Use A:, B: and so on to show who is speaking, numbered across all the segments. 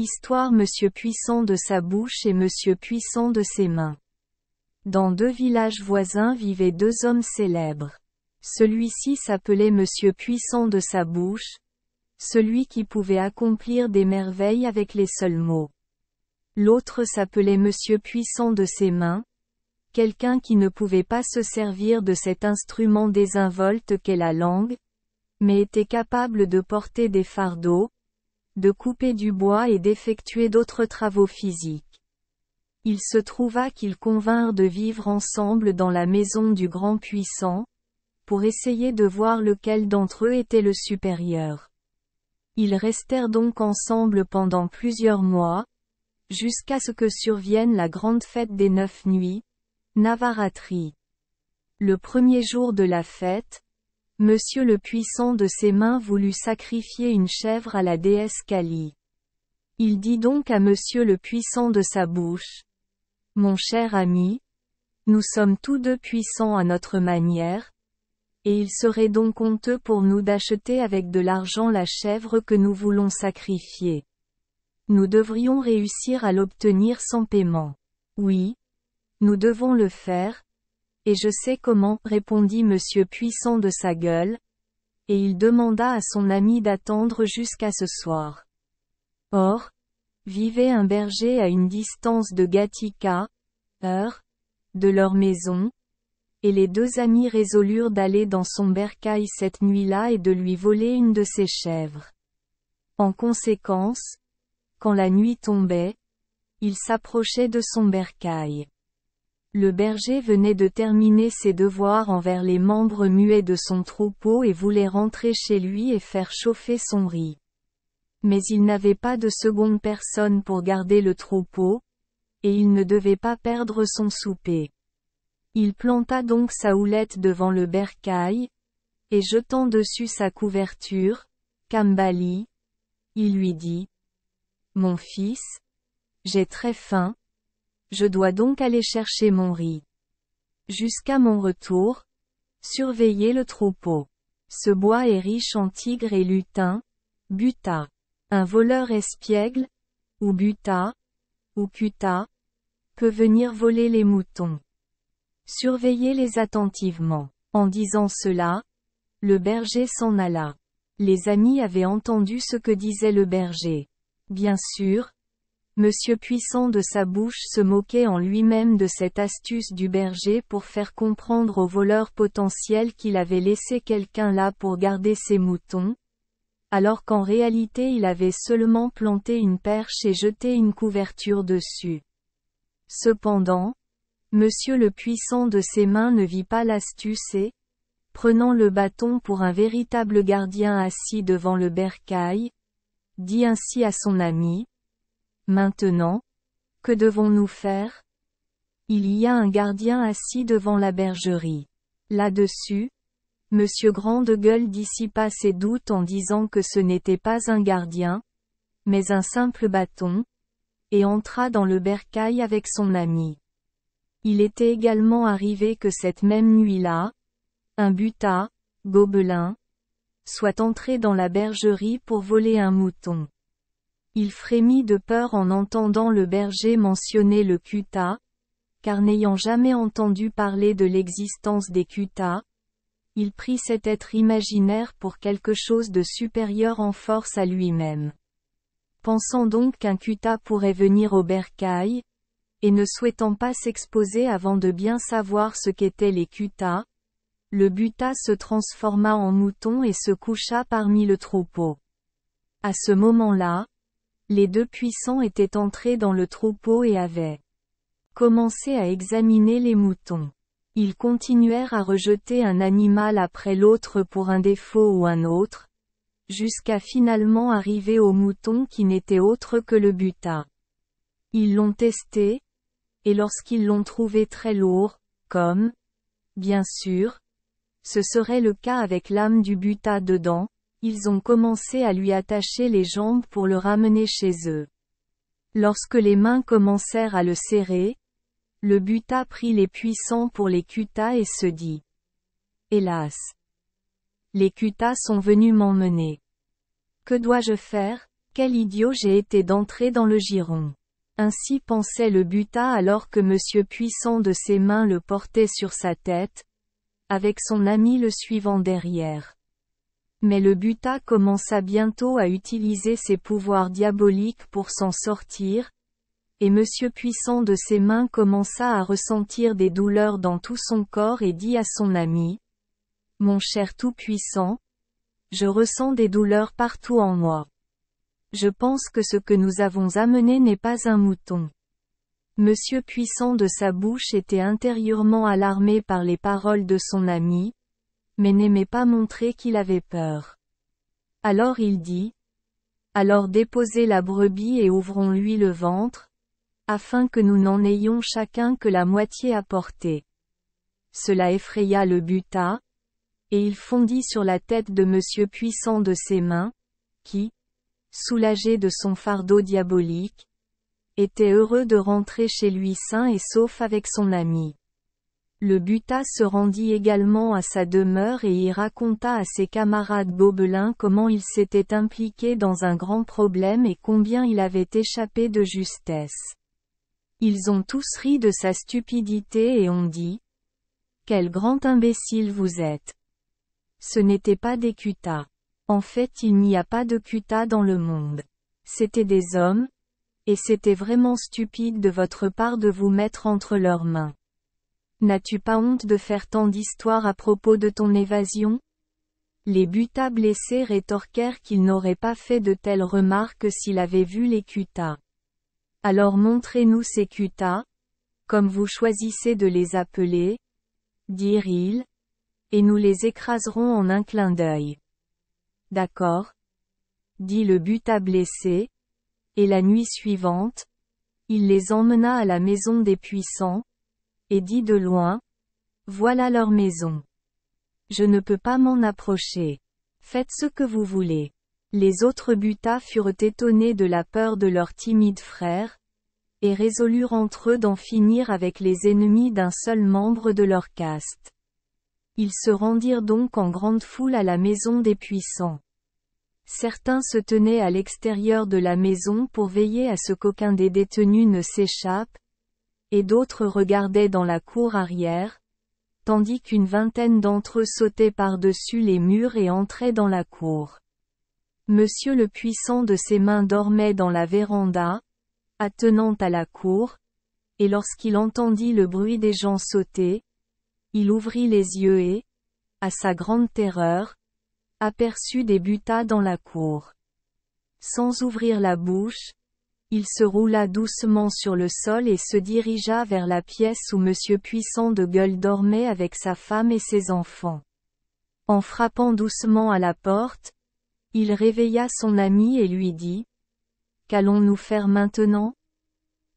A: Histoire Monsieur Puissant de sa bouche et Monsieur Puissant de ses mains. Dans 2 villages voisins vivaient 2 hommes célèbres. Celui-ci s'appelait Monsieur Puissant de sa bouche, celui qui pouvait accomplir des merveilles avec les seuls mots. L'autre s'appelait Monsieur Puissant de ses mains, quelqu'un qui ne pouvait pas se servir de cet instrument désinvolte qu'est la langue, mais était capable de porter des fardeaux, de couper du bois et d'effectuer d'autres travaux physiques. Il se trouva qu'ils convinrent de vivre ensemble dans la maison du grand puissant, pour essayer de voir lequel d'entre eux était le supérieur. Ils restèrent donc ensemble pendant plusieurs mois, jusqu'à ce que survienne la grande fête des 9 nuits, Navaratri. Le premier jour de la fête, Monsieur le Puissant de ses mains voulut sacrifier une chèvre à la déesse Kali. Il dit donc à Monsieur le Puissant de sa bouche: « Mon cher ami, nous sommes tous 2 puissants à notre manière, et il serait donc honteux pour nous d'acheter avec de l'argent la chèvre que nous voulons sacrifier. Nous devrions réussir à l'obtenir sans paiement. » « Oui, nous devons le faire, et je sais comment, répondit Monsieur Puissant de sa gueule, et il demanda à son ami d'attendre jusqu'à ce soir. Or, vivait un berger à une distance de Gatika, de leur maison, et les 2 amis résolurent d'aller dans son bercail cette nuit-là et de lui voler une de ses chèvres. En conséquence, quand la nuit tombait, ils s'approchaient de son bercail. Le berger venait de terminer ses devoirs envers les membres muets de son troupeau et voulait rentrer chez lui et faire chauffer son riz. Mais il n'avait pas de seconde personne pour garder le troupeau, et il ne devait pas perdre son souper. Il planta donc sa houlette devant le bercail, et jetant dessus sa couverture, Kambali, il lui dit: « Mon fils, j'ai très faim, je dois donc aller chercher mon riz. Jusqu'à mon retour, surveillez le troupeau. Ce bois est riche en tigres et lutins, buta. Un voleur espiègle, ou buta, ou kuta, peut venir voler les moutons. Surveillez-les attentivement. » En disant cela, le berger s'en alla. Les amis avaient entendu ce que disait le berger. Bien sûr, Monsieur Puissant de sa bouche se moquait en lui-même de cette astuce du berger pour faire comprendre au voleur potentiel qu'il avait laissé quelqu'un là pour garder ses moutons, alors qu'en réalité il avait seulement planté une perche et jeté une couverture dessus. Cependant, Monsieur le Puissant de ses mains ne vit pas l'astuce et, prenant le bâton pour un véritable gardien assis devant le bercail, dit ainsi à son ami: « Maintenant, que devons-nous faire? Il y a un gardien assis devant la bergerie. » Là-dessus, Monsieur Grande-Gueule dissipa ses doutes en disant que ce n'était pas un gardien, mais un simple bâton, et entra dans le bercail avec son ami. Il était également arrivé que cette même nuit-là, un buta, gobelin, soit entré dans la bergerie pour voler un mouton. Il frémit de peur en entendant le berger mentionner le kuta, car n'ayant jamais entendu parler de l'existence des kutas, il prit cet être imaginaire pour quelque chose de supérieur en force à lui-même. Pensant donc qu'un kuta pourrait venir au bercail, et ne souhaitant pas s'exposer avant de bien savoir ce qu'étaient les kutas, le buta se transforma en mouton et se coucha parmi le troupeau. À ce moment-là, les 2 puissants étaient entrés dans le troupeau et avaient commencé à examiner les moutons. Ils continuèrent à rejeter un animal après l'autre pour un défaut ou un autre, jusqu'à finalement arriver au mouton qui n'était autre que le buta. Ils l'ont testé, et lorsqu'ils l'ont trouvé très lourd, comme, bien sûr, ce serait le cas avec l'âme du buta dedans, ils ont commencé à lui attacher les jambes pour le ramener chez eux. Lorsque les mains commencèrent à le serrer, le buta prit les puissants pour les kutas et se dit: « Hélas! Les kutas sont venus m'emmener. Que dois-je faire? Quel idiot j'ai été d'entrer dans le giron. Ainsi pensait le butin alors que Monsieur Puissant de ses mains le portait sur sa tête, avec son ami le suivant derrière. Mais le butin commença bientôt à utiliser ses pouvoirs diaboliques pour s'en sortir, et Monsieur Puissant de ses mains commença à ressentir des douleurs dans tout son corps et dit à son ami: « Mon cher Tout-Puissant, je ressens des douleurs partout en moi. Je pense que ce que nous avons amené n'est pas un mouton. » Monsieur Puissant de sa bouche était intérieurement alarmé par les paroles de son ami, mais n'aimait pas montrer qu'il avait peur. Alors il dit: « Alors déposez la brebis et ouvrons-lui le ventre, afin que nous n'en ayons chacun que la moitié à porter. » Cela effraya le butin, et il fondit sur la tête de Monsieur Puissant de ses mains, qui, soulagé de son fardeau diabolique, était heureux de rentrer chez lui sain et sauf avec son ami. Le butin se rendit également à sa demeure et y raconta à ses camarades gobelins comment il s'était impliqué dans un grand problème et combien il avait échappé de justesse. Ils ont tous ri de sa stupidité et ont dit: « Quel grand imbécile vous êtes! Ce n'était pas des cutas. En fait il n'y a pas de cutas dans le monde. C'étaient des hommes, et c'était vraiment stupide de votre part de vous mettre entre leurs mains. N'as-tu pas honte de faire tant d'histoires à propos de ton évasion ?» Les butas blessés rétorquèrent qu'ils n'auraient pas fait de telles remarques s'il avait vu les cutas. « Alors montrez-nous ces cutas, comme vous choisissez de les appeler, dirent-ils, et nous les écraserons en un clin d'œil. » « D'accord, dit le butin blessé, et la nuit suivante, il les emmena à la maison des puissants, et dit de loin: « Voilà leur maison. Je ne peux pas m'en approcher. Faites ce que vous voulez. » Les autres butas furent étonnés de la peur de leur timide frère, et résolurent entre eux d'en finir avec les ennemis d'un seul membre de leur caste. Ils se rendirent donc en grande foule à la maison des puissants. Certains se tenaient à l'extérieur de la maison pour veiller à ce qu'aucun des détenus ne s'échappe, et d'autres regardaient dans la cour arrière, tandis qu'une vingtaine d'entre eux sautaient par-dessus les murs et entraient dans la cour. Monsieur le Puissant de ses mains dormait dans la véranda, attenant à la cour, et lorsqu'il entendit le bruit des gens sauter, il ouvrit les yeux et, à sa grande terreur, aperçut des butas dans la cour. Sans ouvrir la bouche, il se roula doucement sur le sol et se dirigea vers la pièce où Monsieur Puissant de Gueule dormait avec sa femme et ses enfants. En frappant doucement à la porte, il réveilla son ami et lui dit: « Qu'allons-nous faire maintenant?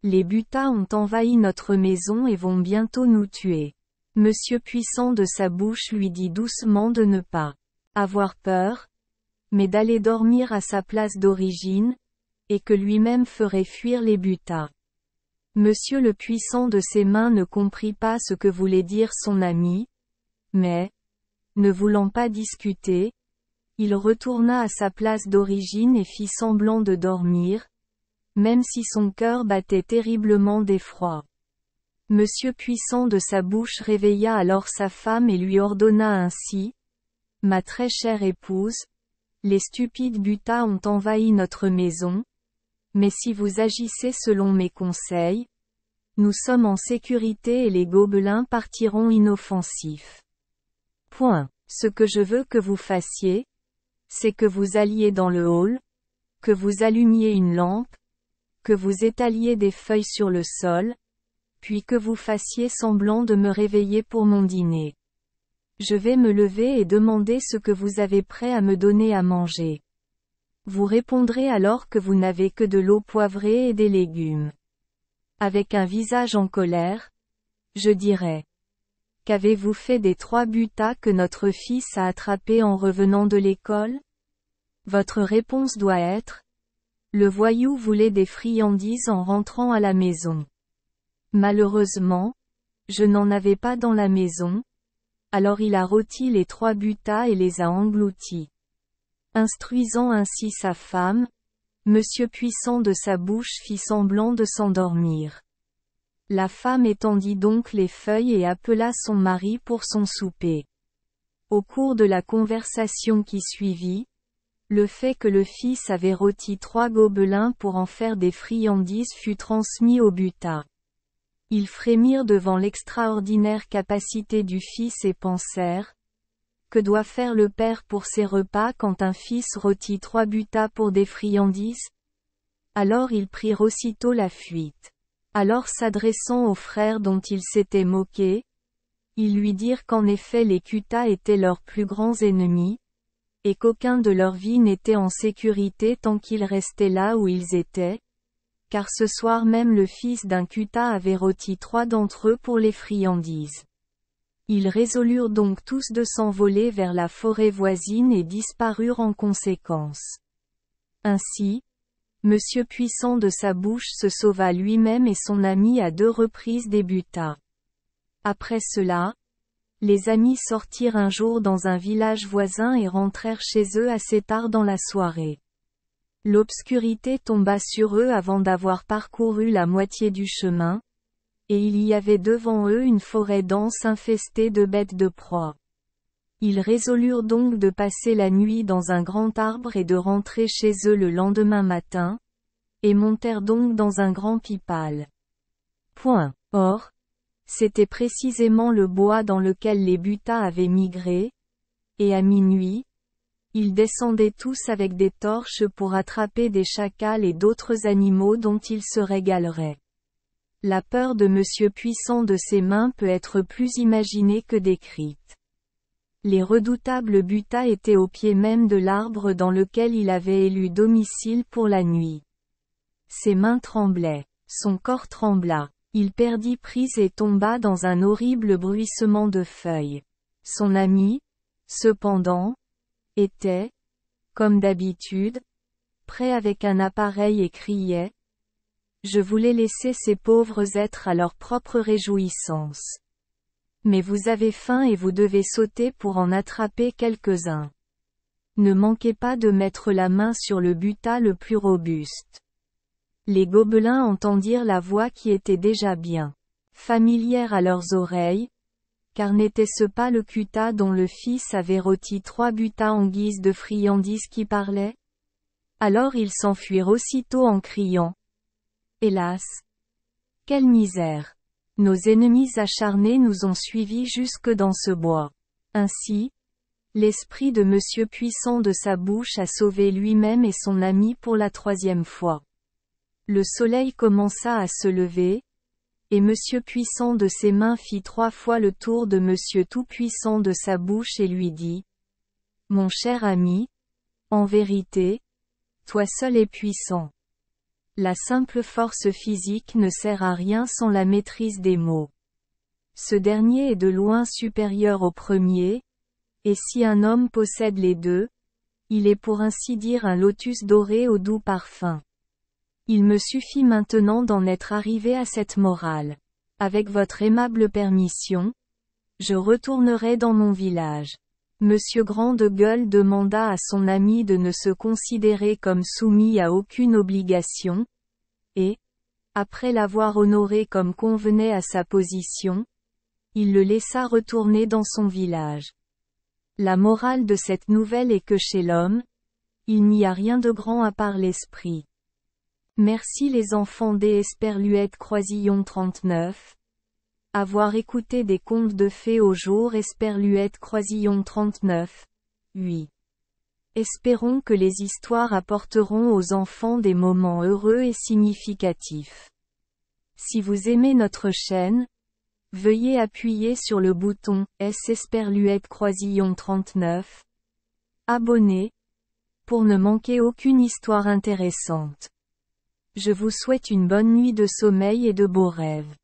A: Les butas ont envahi notre maison et vont bientôt nous tuer. » Monsieur Puissant de sa bouche lui dit doucement de ne pas avoir peur, mais d'aller dormir à sa place d'origine, et que lui-même ferait fuir les butas. Monsieur le Puissant de ses mains ne comprit pas ce que voulait dire son ami, mais, ne voulant pas discuter, il retourna à sa place d'origine et fit semblant de dormir, même si son cœur battait terriblement d'effroi. Monsieur Puissant de sa bouche réveilla alors sa femme et lui ordonna ainsi: « Ma très chère épouse, les stupides butas ont envahi notre maison, mais si vous agissez selon mes conseils, nous sommes en sécurité et les gobelins partiront inoffensifs. Point. Ce que je veux que vous fassiez, c'est que vous alliez dans le hall, que vous allumiez une lampe, que vous étaliez des feuilles sur le sol, puis que vous fassiez semblant de me réveiller pour mon dîner. Je vais me lever et demander ce que vous avez prêt à me donner à manger. Vous répondrez alors que vous n'avez que de l'eau poivrée et des légumes. Avec un visage en colère, je dirai: Qu'avez-vous fait des 3 butas que notre fils a attrapés en revenant de l'école? Votre réponse doit être: Le voyou voulait des friandises en rentrant à la maison. Malheureusement, je n'en avais pas dans la maison, alors il a rôti les 3 butas et les a engloutis. Instruisant ainsi sa femme, Monsieur Puissant de sa bouche fit semblant de s'endormir. La femme étendit donc les feuilles et appela son mari pour son souper. Au cours de la conversation qui suivit, le fait que le fils avait rôti 3 gobelins pour en faire des friandises fut transmis au butin. Ils frémirent devant l'extraordinaire capacité du fils et pensèrent: que doit faire le père pour ses repas quand un fils rôtit 3 butins pour des friandises? Alors ils prirent aussitôt la fuite. Alors s'adressant aux frères dont ils s'étaient moqués, ils lui dirent qu'en effet les cutas étaient leurs plus grands ennemis, et qu'aucun de leur vie n'était en sécurité tant qu'ils restaient là où ils étaient, car ce soir même le fils d'un cuta avait rôti 3 d'entre eux pour les friandises. Ils résolurent donc tous de s'envoler vers la forêt voisine et disparurent en conséquence. Ainsi, Monsieur Puissant de sa bouche se sauva lui-même et son ami à 2 reprises des butins. Après cela, les amis sortirent un jour dans un village voisin et rentrèrent chez eux assez tard dans la soirée. L'obscurité tomba sur eux avant d'avoir parcouru la moitié du chemin, et il y avait devant eux une forêt dense infestée de bêtes de proie. Ils résolurent donc de passer la nuit dans un grand arbre et de rentrer chez eux le lendemain matin, et montèrent donc dans un grand pipal. Or, c'était précisément le bois dans lequel les butins avaient migré, et à minuit, ils descendaient tous avec des torches pour attraper des chacals et d'autres animaux dont ils se régaleraient. La peur de Monsieur Puissant de ses mains peut être plus imaginée que décrite. Les redoutables butins étaient au pied même de l'arbre dans lequel il avait élu domicile pour la nuit. Ses mains tremblaient, son corps trembla, il perdit prise et tomba dans un horrible bruissement de feuilles. Son ami, cependant, était, comme d'habitude, prêt avec un appareil et criait: je voulais laisser ces pauvres êtres à leur propre réjouissance. Mais vous avez faim et vous devez sauter pour en attraper quelques-uns. Ne manquez pas de mettre la main sur le butin le plus robuste. Les gobelins entendirent la voix qui était déjà bien familière à leurs oreilles, car n'était-ce pas le cuta dont le fils avait rôti 3 butins en guise de friandises qui parlait? Alors ils s'enfuirent aussitôt en criant: hélas! Quelle misère! Nos ennemis acharnés nous ont suivis jusque dans ce bois. Ainsi, l'esprit de Monsieur Puissant de sa bouche a sauvé lui-même et son ami pour la 3e fois. Le soleil commença à se lever, et Monsieur Puissant de ses mains fit 3 fois le tour de Monsieur Tout-Puissant de sa bouche et lui dit: mon cher ami, en vérité, toi seul es puissant. La simple force physique ne sert à rien sans la maîtrise des mots. Ce dernier est de loin supérieur au premier, et si un homme possède les 2, il est pour ainsi dire un lotus doré au doux parfum. Il me suffit maintenant d'en être arrivé à cette morale. Avec votre aimable permission, je retournerai dans mon village. Monsieur Grande Gueule demanda à son ami de ne se considérer comme soumis à aucune obligation, et, après l'avoir honoré comme convenait à sa position, il le laissa retourner dans son village. La morale de cette nouvelle est que chez l'homme, il n'y a rien de grand à part l'esprit. Merci les enfants des Esperluette Croisillon 39. Avoir écouté des contes de fées au jour Esperluette Croisillon 39. 8. Espérons que les histoires apporteront aux enfants des moments heureux et significatifs. Si vous aimez notre chaîne, veuillez appuyer sur le bouton S Esperluette Croisillon 39. Abonner, pour ne manquer aucune histoire intéressante. Je vous souhaite une bonne nuit de sommeil et de beaux rêves.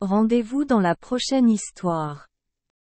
A: Rendez-vous dans la prochaine histoire.